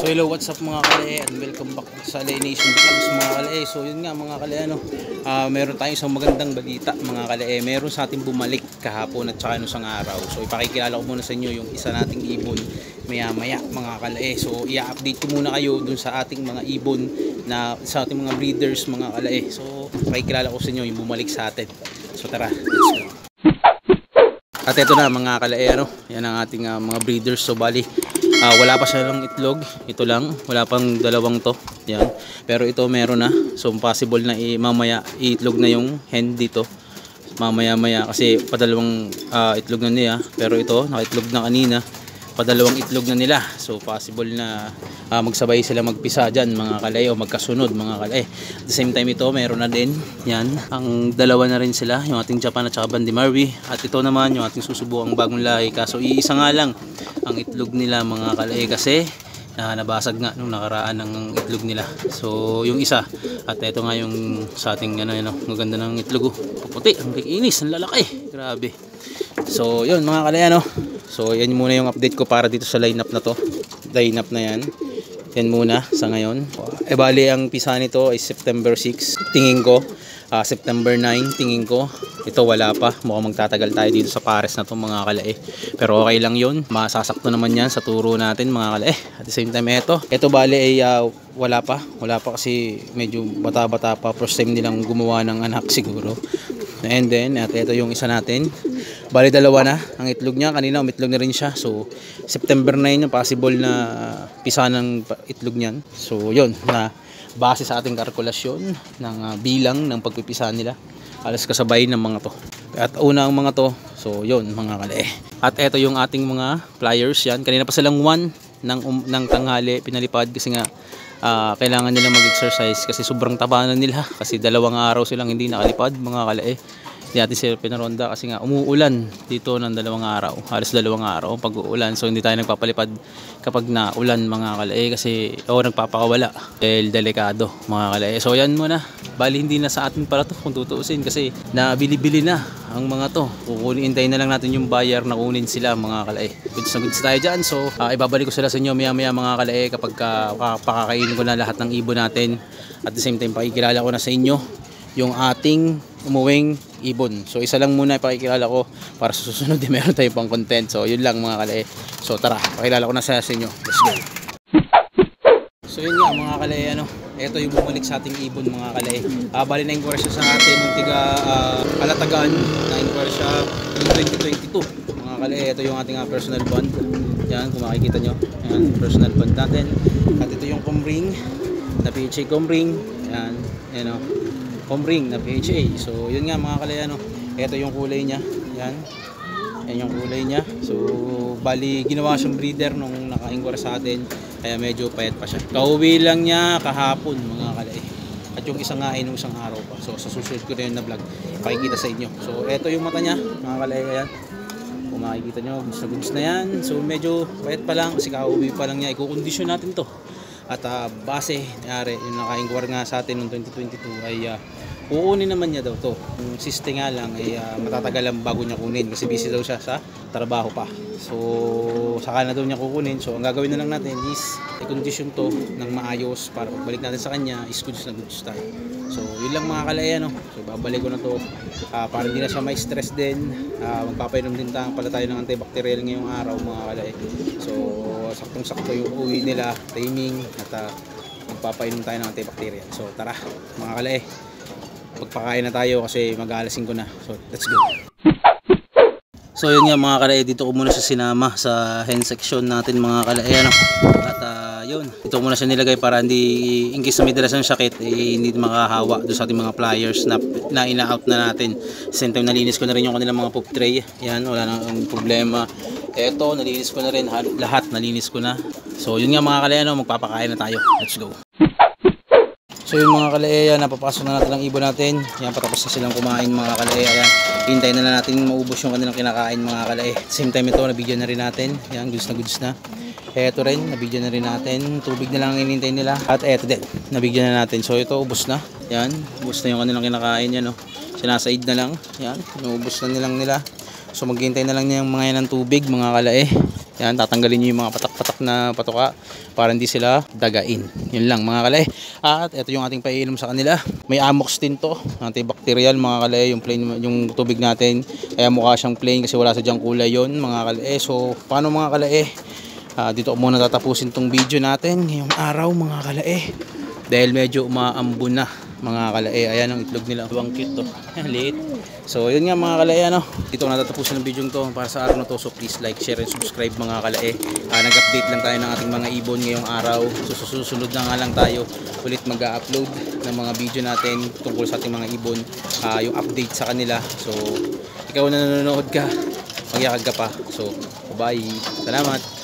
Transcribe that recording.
So hello, what's up mga kalae, and welcome back sa Alay Nation Vlogs mga kalae. So yun nga mga kalae, meron tayong isang magandang balita mga kalae. Meron sa ating bumalik kahapon at saka isang araw. So ipakikilala ko muna sa inyo yung isa nating ibon maya maya mga kalae. So i-update ko muna kayo dun sa ating mga ibon na sa ating mga breeders mga kalae. So ipakikilala ko sa inyo yung bumalik sa atin. So tara, let's go. At ito na mga kalae, yan ang ating mga breeders. So bali wala pa siya ng itlog, ito lang, wala pang dalawang to, yan. Pero ito meron na, so possible na mamaya iitlog na yung hen dito mamaya kasi padalawang itlog na niya. Pero ito nakaitlog na kanina, padalawang itlog na nila, so possible na magsabay sila magpisa dyan mga kalay, o magkasunod mga kalay. At the same time ito meron na din, yan, ang dalawa na rin sila, yung ating Japan at saka Bandimarwi. At ito naman yung ating susubukang bagong lahi, kaso iisa nga lang ang itlog nila mga kalay kasi nabasag nga nung nakaraan ng itlog nila. So yung isa, at ito nga yung sa ating maganda ng itlog, puputi, ang kikinis, ang lalaki, grabe. So yun mga kalay, so yan muna yung update ko para dito sa lineup na to. Lineup na yan muna sa ngayon. Bali ang pisa nito ay September 6 tingin ko, September 9 tingin ko. Ito wala pa, mukhang magtatagal tayo dito sa pares na to mga kalae. Pero okay lang yun, masasakto naman yan sa turo natin mga kalae. At the same time ito bali ay wala pa kasi medyo bata-bata pa, first time nilang gumawa ng anak siguro. And then at ito yung isa natin, bali dalawa na ang itlog niya, kanina umitlog na rin siya. So September 9 yung possible na pisa ng itlog niyan. So yun, na base sa ating kalkulasyon ng bilang ng pagpipisa nila, alas kasabay ng mga to. At una ang mga to, so yun mga kalae. At ito yung ating mga flyers, yan, kanina pa silang 1 ng tanghali pinalipad kasi nga kailangan nilang mag-exercise kasi sobrang taba na nila, kasi 2 araw silang hindi nakalipad mga kalae. Hindi natin sila pinaronda kasi nga umuulan dito ng 2 araw, halos 2 araw pag-uulan. So hindi tayo nagpapalipad kapag naulan mga kalae kasi nagpapakawala dahil delikado mga kalae. So yan muna, bali hindi na sa atin para to kung tutuusin kasi nabili-bili na ang mga to. Hintayin na lang natin yung buyer na kunin sila mga kalae. Goods na goods tayo dyan. So ibabalik ko sila sa inyo maya maya mga kalae kapag pakakainin ko na lahat ng ibon natin. At the same time pakikilala ko na sa inyo yung ating umuwing ibon. So isa lang muna ipakikilala ko para sa susunod meron tayo pang content. So yun lang mga kalae. So tara, pakilala ko na sa inyo. Let's go. So yun nga mga kalae, ito yung bumalik sa ating ibon mga kalae. Bali na inquire siya sa atin yung tiga Alatagan, na inquire siya yung 2022 mga kalae. Ito yung ating personal bond, yan kung makikita nyo, yan personal bond natin. At ito yung comring na PHA comring, yan comring na PHA. So yun nga mga kalae, ito yung kulay niya, yan yung kulay niya. So bali ginawa siyang breeder nung naka-inquire sa atin, kaya medyo payat pa siya. Kauwi lang niya kahapon mga kalae, at yung isa nga ay nung isang araw pa. So sa susunod ko na yun na vlog pakikita sa inyo. So ito yung mata niya mga kalae, yan kung makikita nyo, goods na yan. So medyo payat pa lang kasi kauwi pa lang niya. Ikukondisyon natin to. At base nangyari yung naka-inquire nga sa atin noong 2022 ay kukunin naman niya daw to. Yung siste nga lang ay matatagalan bago niya kunin kasi busy daw siya sa trabaho pa. So saka na daw niya kukunin. So ang gagawin na lang natin is i-condition to ng maayos para pagbalik natin sa kanya is goods na goods tayo. So yun lang mga kalaya, so babalik ko na to para hindi na siya may stress din. Magpapainom din pala tayo ng antibacterial ngayong araw mga kalaya. So saktong sakto yung uwi nila, timing, at magpapainom tayo ng antibacterial. So tara mga kalaya, pagpakain na tayo kasi mag-aalasin ko na. So let's go. So yun nga mga kalay, dito ko muna siya sinama sa hen section natin mga kalay, at yun, ito muna siya nilagay para hindi, in case na may dalas ng sakit, hindi makahawa doon sa ating mga pliers na ina-out na natin. Same time nalinis ko na rin yung kanilang mga poop tray, yan, wala nang problema. Eto, nalinis ko na rin lahat, nalinis ko na. So yun nga mga kalay, magpapakain na tayo. Let's go. So yung mga kalae, napapasok na natin ang ibon natin. Yan, patapos na silang kumain mga kalae. Ayan, hintayin na natin maubos yung kanilang kinakain mga kalae. Same time ito, nabigyan na rin natin. Yan, goods na goods na. Eto rin, nabigyan na rin natin. Tubig na lang ang hinintay nila. At eto din, nabigyan na natin. So ito, ubos na. Yan, ubos na yung kanilang kinakain yan. Sinasaid na lang. Yan, ubos na nilang nila. So maghintay na lang niya yung mga yan ng tubig mga kalae. Yan, tatanggalin nyo yung mga patak-patak maliliit na patuka para hindi sila dagain. Yun lang mga kalae. At ito yung ating paiinom sa kanila. May amox din to, antibacterial mga kalae, yung plain yung tubig natin. Kaya mukha siyang plain kasi wala sa diyang kulay yon mga kalae. So paano mga kalae? Dito ko muna tatapusin tong video natin ngayong araw mga kalae. Dahil medyo umaambon na mga kalae. Ayan ang itlog nila. Ang cute to. Liit. So yun nga mga kalae, dito ko natatapusin ang video to para sa araw na to. So please like, share, and subscribe mga kalae. Nag-update lang tayo ng ating mga ibon ngayong araw. So susunod na nga lang tayo ulit mag-upload ng mga video natin tungkol sa ating mga ibon. Yung update sa kanila. So ikaw na nanonood ka, magyakag ka pa. So bye. Salamat.